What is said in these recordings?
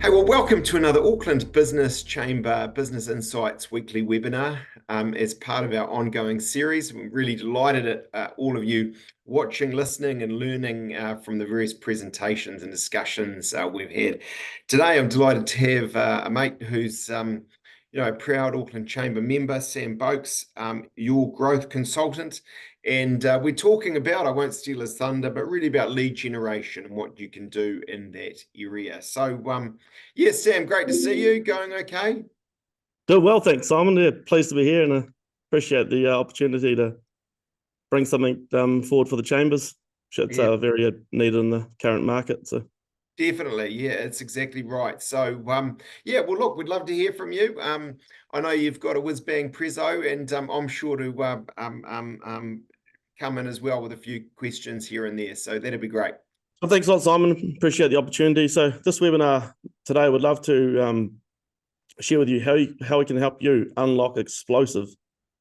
Hey, well, welcome to another Auckland Business Chamber Business Insights weekly webinar. As part of our ongoing series, we're really delighted at all of you watching, listening, and learning from the various presentations and discussions we've had. Today, I'm delighted to have a mate who's a proud Auckland Chamber member, Sam Boakes, your growth consultant. And we're talking about, I won't steal his thunder, but really about lead generation and what you can do in that area. So, yes, Sam, great to see you. Going okay? Doing well, thanks, Simon. Yeah, pleased to be here and appreciate the opportunity to bring something forward for the chambers, which it's Yeah, very needed in the current market. So definitely. Yeah, it's exactly right. So, yeah, well, look, we'd love to hear from you. I know you've got a whiz bang prezzo, and I'm sure to come in as well with a few questions here and there. So that'd be great. well, thanks a lot, Simon. Appreciate the opportunity. So this webinar today, would love to share with you how we can help you unlock explosive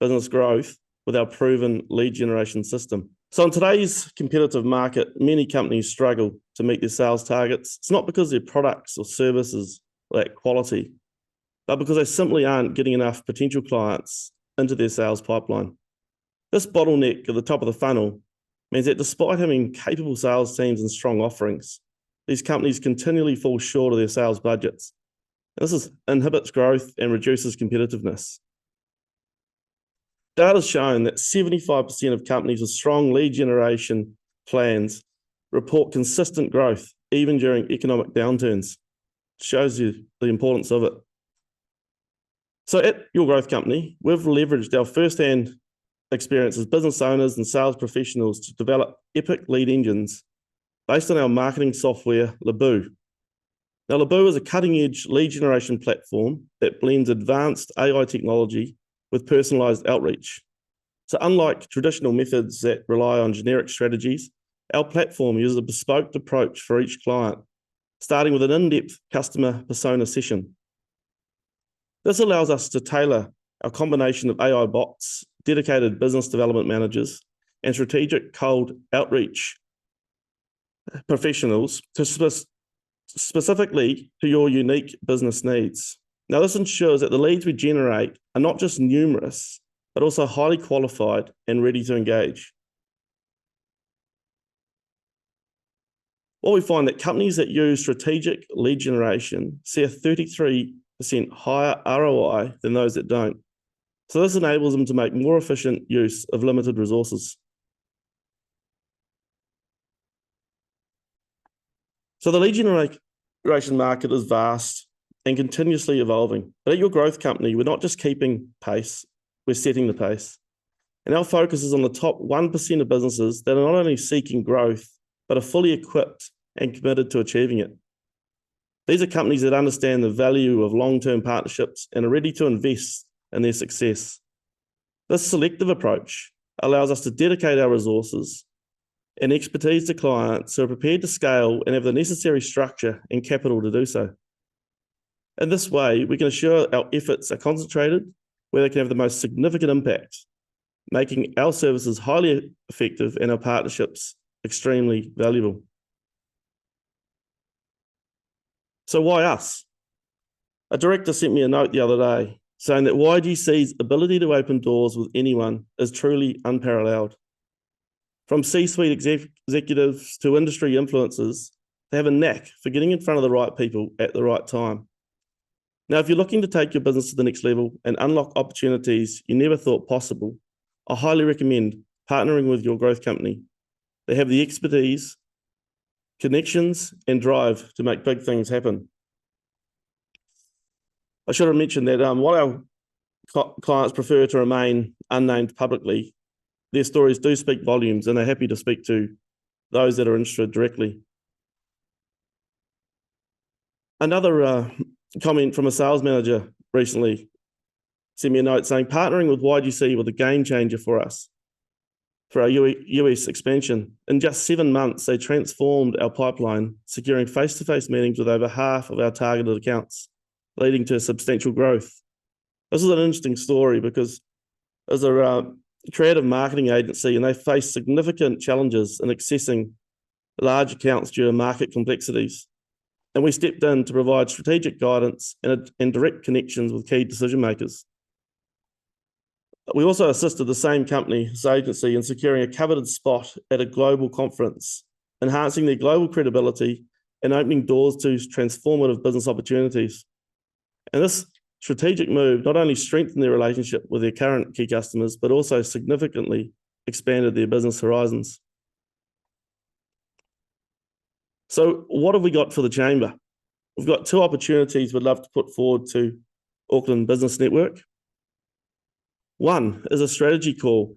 business growth with our proven lead generation system. So in today's competitive market, many companies struggle to meet their sales targets. It's not because their products or services lack quality, but because they simply aren't getting enough potential clients into their sales pipeline. This bottleneck at the top of the funnel means that despite having capable sales teams and strong offerings, these companies continually fall short of their sales budgets. This inhibits growth and reduces competitiveness. Data has shown that 75% of companies with strong lead generation plans report consistent growth, even during economic downturns. It shows you the importance of it. So at Your Growth Company, we've leveraged our first-hand experience as business owners and sales professionals to develop epic lead engines based on our marketing software, Laboo. Now, Laboo is a cutting-edge lead generation platform that blends advanced AI technology with personalized outreach. So unlike traditional methods that rely on generic strategies, our platform uses a bespoke approach for each client, starting with an in-depth customer persona session. This allows us to tailor our combination of AI bots, dedicated business development managers, and strategic cold outreach professionals to specifically to your unique business needs. Now, this ensures that the leads we generate are not just numerous, but also highly qualified and ready to engage. What we find that companies that use strategic lead generation see a 33% higher ROI than those that don't. So this enables them to make more efficient use of limited resources. So the lead generation market is vast and continuously evolving. But at Your Growth Company, we're not just keeping pace, we're setting the pace. And our focus is on the top 1% of businesses that are not only seeking growth, but are fully equipped and committed to achieving it. These are companies that understand the value of long-term partnerships and are ready to invest in their success. This selective approach allows us to dedicate our resources and expertise to clients who are prepared to scale and have the necessary structure and capital to do so. In this way, we can assure our efforts are concentrated where they can have the most significant impact, making our services highly effective and our partnerships extremely valuable. So why us? A director sent me a note the other day saying that YGC's ability to open doors with anyone is truly unparalleled. From C-suite executives to industry influencers, they have a knack for getting in front of the right people at the right time. Now, if you're looking to take your business to the next level and unlock opportunities you never thought possible, I highly recommend partnering with Your Growth Company. They have the expertise, connections, and drive to make big things happen. I should have mentioned that while our clients prefer to remain unnamed publicly, their stories do speak volumes, and they're happy to speak to those that are interested directly. Another comment from a sales manager recently sent me a note saying, partnering with YGC was a game changer for us for our US expansion. In just 7 months, they transformed our pipeline, securing face-to-face meetings with over half of our targeted accounts, leading to substantial growth. This is an interesting story because as a creative marketing agency, and they face significant challenges in accessing large accounts due to market complexities. And we stepped in to provide strategic guidance and direct connections with key decision makers. We also assisted the same company's agency in securing a coveted spot at a global conference, enhancing their global credibility and opening doors to transformative business opportunities. And this strategic move not only strengthened their relationship with their current key customers, but also significantly expanded their business horizons. So what have we got for the Chamber? We've got 2 opportunities we'd love to put forward to Auckland Business Network. One is a strategy call.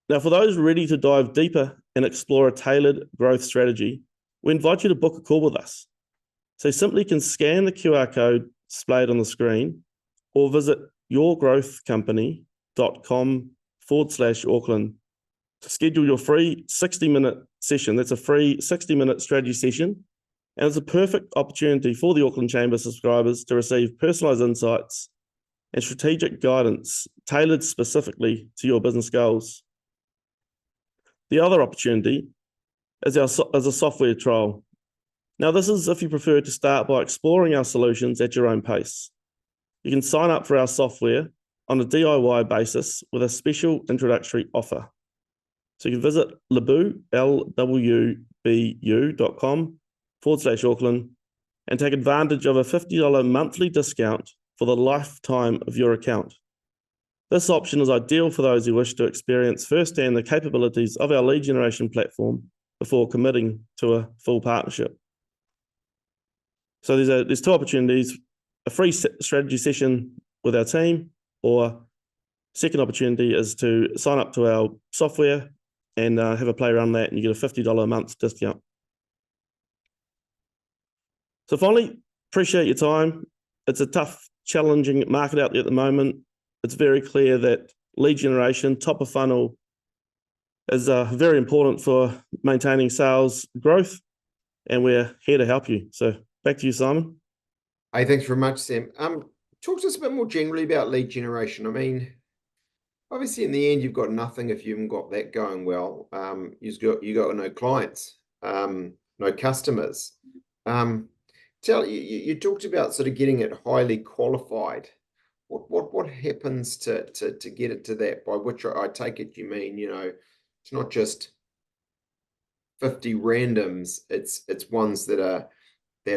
Now, for those ready to dive deeper and explore a tailored growth strategy, we invite you to book a call with us. So you simply can scan the QR code displayed on the screen or visit yourgrowthcompany.com/Auckland to schedule your free 60-minute session. That's a free 60-minute strategy session. And it's a perfect opportunity for the Auckland Chamber subscribers to receive personalised insights and strategic guidance tailored specifically to your business goals. The other opportunity is a software trial. Now, this is if you prefer to start by exploring our solutions at your own pace. You can sign up for our software on a DIY basis with a special introductory offer. So you can visit lwbu.com/Auckland and take advantage of a $50 monthly discount for the lifetime of your account. This option is ideal for those who wish to experience firsthand the capabilities of our lead generation platform before committing to a full partnership. So there's 2 opportunities: a free strategy session with our team, or second opportunity is to sign up to our software and have a play around that, and you get a $50 a month discount. So finally, appreciate your time. It's a tough, challenging market out there at the moment. It's very clear that lead generation, top of funnel, is very important for maintaining sales growth, and we're here to help you. So back to you, Simon. Hey, thanks very much, Sam. Talk to us a bit more generally about lead generation. I mean, obviously, in the end, you've got nothing if you haven't got that going well. You got no clients, no customers. You talked about sort of getting it highly qualified. What happens to get it to that? By which I take it you mean, it's not just 50 randoms. It's ones that are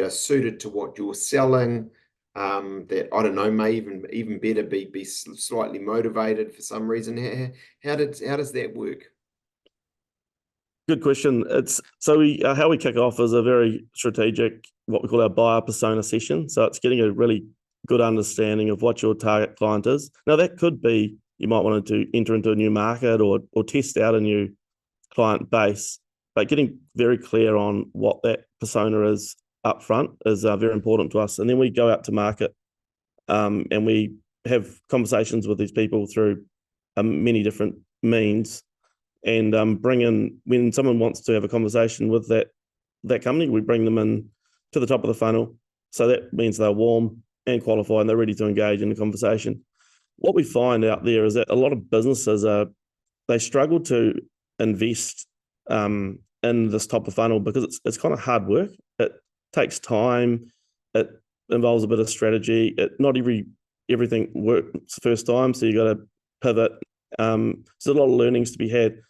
suited to what you're selling. That, I don't know, may even better be slightly motivated for some reason. How does that work? Good question. How we kick off is a very strategic, what we call our buyer persona session. So it's getting a really good understanding of what your target client is. Now, that could be you might want to enter into a new market or test out a new client base, but getting very clear on what that persona is up front is very important to us. And then we go out to market and we have conversations with these people through many different means, and bring in, when someone wants to have a conversation with that company, we bring them in to the top of the funnel. So that means they're warm and qualified and they're ready to engage in the conversation. What we find out there is that a lot of businesses they struggle to invest in this top of funnel because it's kind of hard work. It takes time. It involves a bit of strategy. Not everything works first time, so you got to pivot. There's a lot of learnings to be had.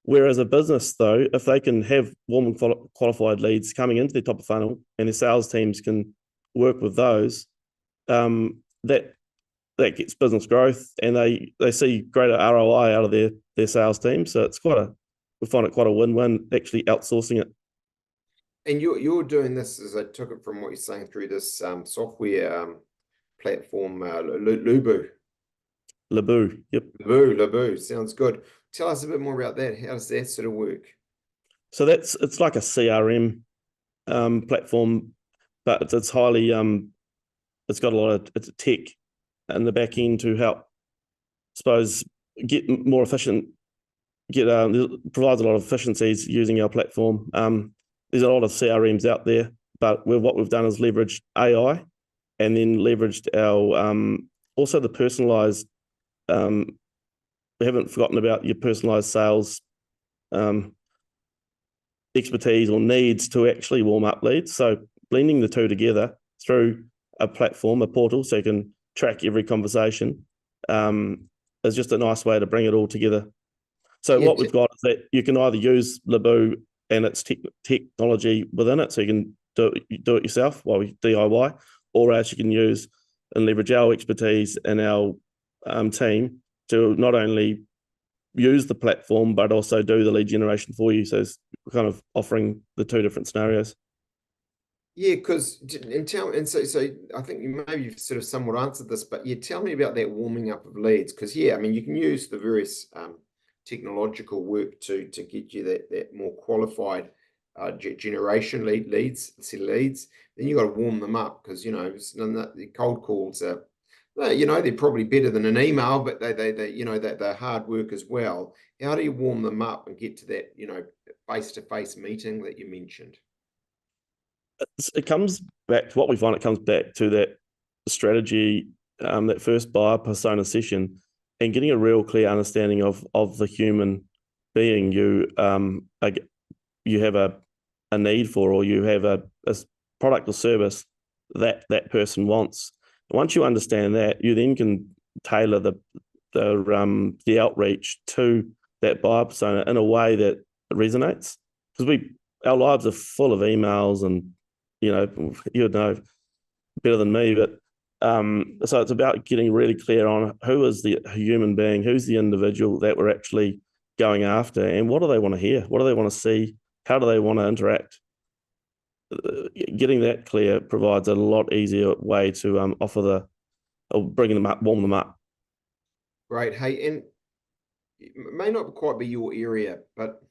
Whereas a business, though, if they can have warm and qualified leads coming into their top of funnel and their sales teams can work with those, that gets business growth, and they see greater ROI out of their sales team. So we find it quite a win-win actually outsourcing it. And you're doing this, as I took it from what you're saying, through this software platform, Lubu. Lubu, yep. Lubu, sounds good. Tell us a bit more about that. How does that sort of work? So it's like a CRM platform, but it's highly it's got a lot of tech in the back end to help, I suppose, get more efficient. Provides a lot of efficiencies using our platform. There's a lot of CRMs out there, but what we've done is leveraged AI, and then leveraged our also the personalized. We haven't forgotten about your personalized sales expertise or needs to actually warm up leads. So blending the two together through a platform, a portal, so you can track every conversation, is just a nice way to bring it all together. So Yeah, what we've got is that you can either use Laboo and its technology within it, so you can do it yourself while we DIY, or else you can use and leverage our expertise and our team to not only use the platform but also do the lead generation for you. So it's kind of offering the two different scenarios. yeah, because so I think maybe you've sort of somewhat answered this, but yeah, tell me about that warming up of leads. Because yeah, I mean, you can use the various technological work to get you that more qualified generation leads. Then you got to warm them up because the cold calls are, well, they're probably better than an email, but they they're hard work as well. How do you warm them up and get to that face-to-face meeting that you mentioned? It comes back to what we find. It comes back to that strategy, that first buyer persona session, and getting a real clear understanding of the human being you have a need for, or you have a product or service that person wants. Once you understand that, you then can tailor the outreach to that buyer persona in a way that resonates. Because our lives are full of emails, and you'd know better than me, but so it's about getting really clear on who is the human being, who's the individual that we're actually going after, and what do they want to hear, what do they want to see, how do they want to interact. Getting that clear provides a lot easier way to offer or bring them up, warm them up. Great. Hey, and it may not quite be your area, but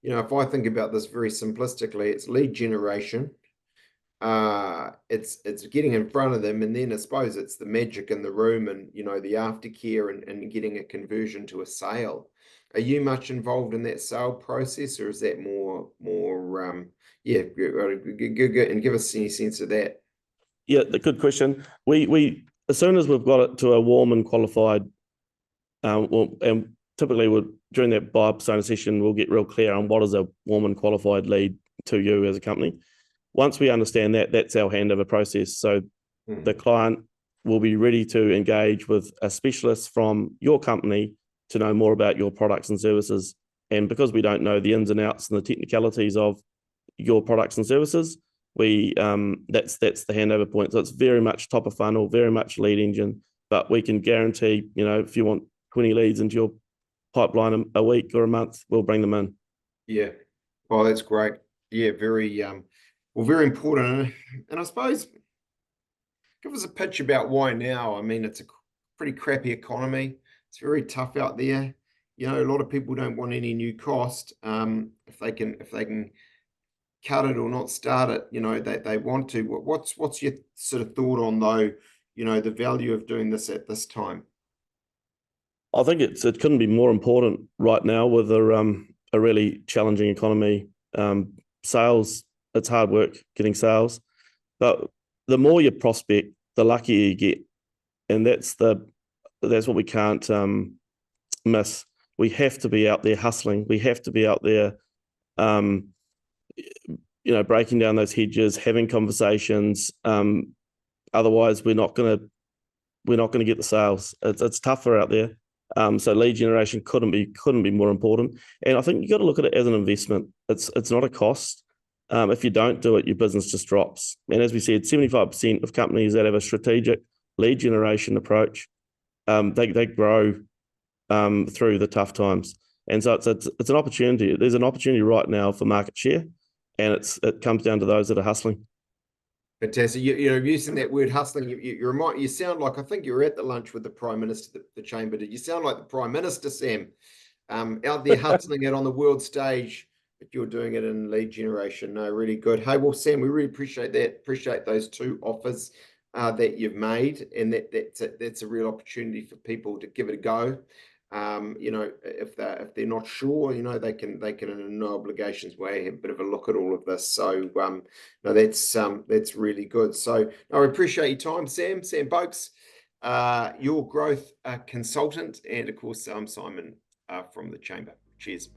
if I think about this very simplistically, it's lead generation. It's getting in front of them, and then I suppose it's the magic in the room, and the aftercare, and getting a conversion to a sale. Are you much involved in that sale process, or is that more yeah, and give us any sense of that? Yeah, a good question. We as soon as we've got it to a warm and qualified, and typically during that buyer persona session, we'll get real clear on what is a warm and qualified lead to you as a company. Once we understand that, that's our handover process. So the client will be ready to engage with a specialist from your company to know more about your products and services. And because we don't know the ins and outs and the technicalities of your products and services, that's the handover point. So it's very much top of funnel, very much lead engine, but we can guarantee, if you want 20 leads into your pipeline a week or a month, we'll bring them in. Yeah. Oh, that's great. Yeah, very important. And I suppose give us a pitch about why now. I mean, it's a pretty crappy economy. It's very tough out there. A lot of people don't want any new cost. If they can cut it or not start it, they want to. What's your sort of thought on though, the value of doing this at this time? I think it couldn't be more important right now with a really challenging economy. Sales, it's hard work getting sales, but the more you prospect, the luckier you get, and that's what we can't miss. We have to be out there hustling. We have to be out there, breaking down those hedges, having conversations. Otherwise, we're not going to get the sales. It's tougher out there. So lead generation couldn't be more important. And I think you got to look at it as an investment. It's not a cost. If you don't do it, your business just drops. And as we said, 75% of companies that have a strategic lead generation approach, they grow through the tough times. And so it's an opportunity. There's an opportunity right now for market share, and it comes down to those that are hustling. Fantastic. Using that word hustling, you sound like, I think you were at the lunch with the Prime Minister, the Chamber. Did you sound like the Prime Minister, Sam? Out there hustling it on the world stage, but you're doing it in lead generation. No, really good. Hey, well, Sam, we really appreciate that. Appreciate those two offers that you've made, and that's a real opportunity for people to give it a go. If they're not sure, they can in no obligations way have a bit of a look at all of this. So no, that's really good. So no, I appreciate your time, Sam. Sam Boakes, your growth consultant, and of course, Simon from the Chamber. Cheers.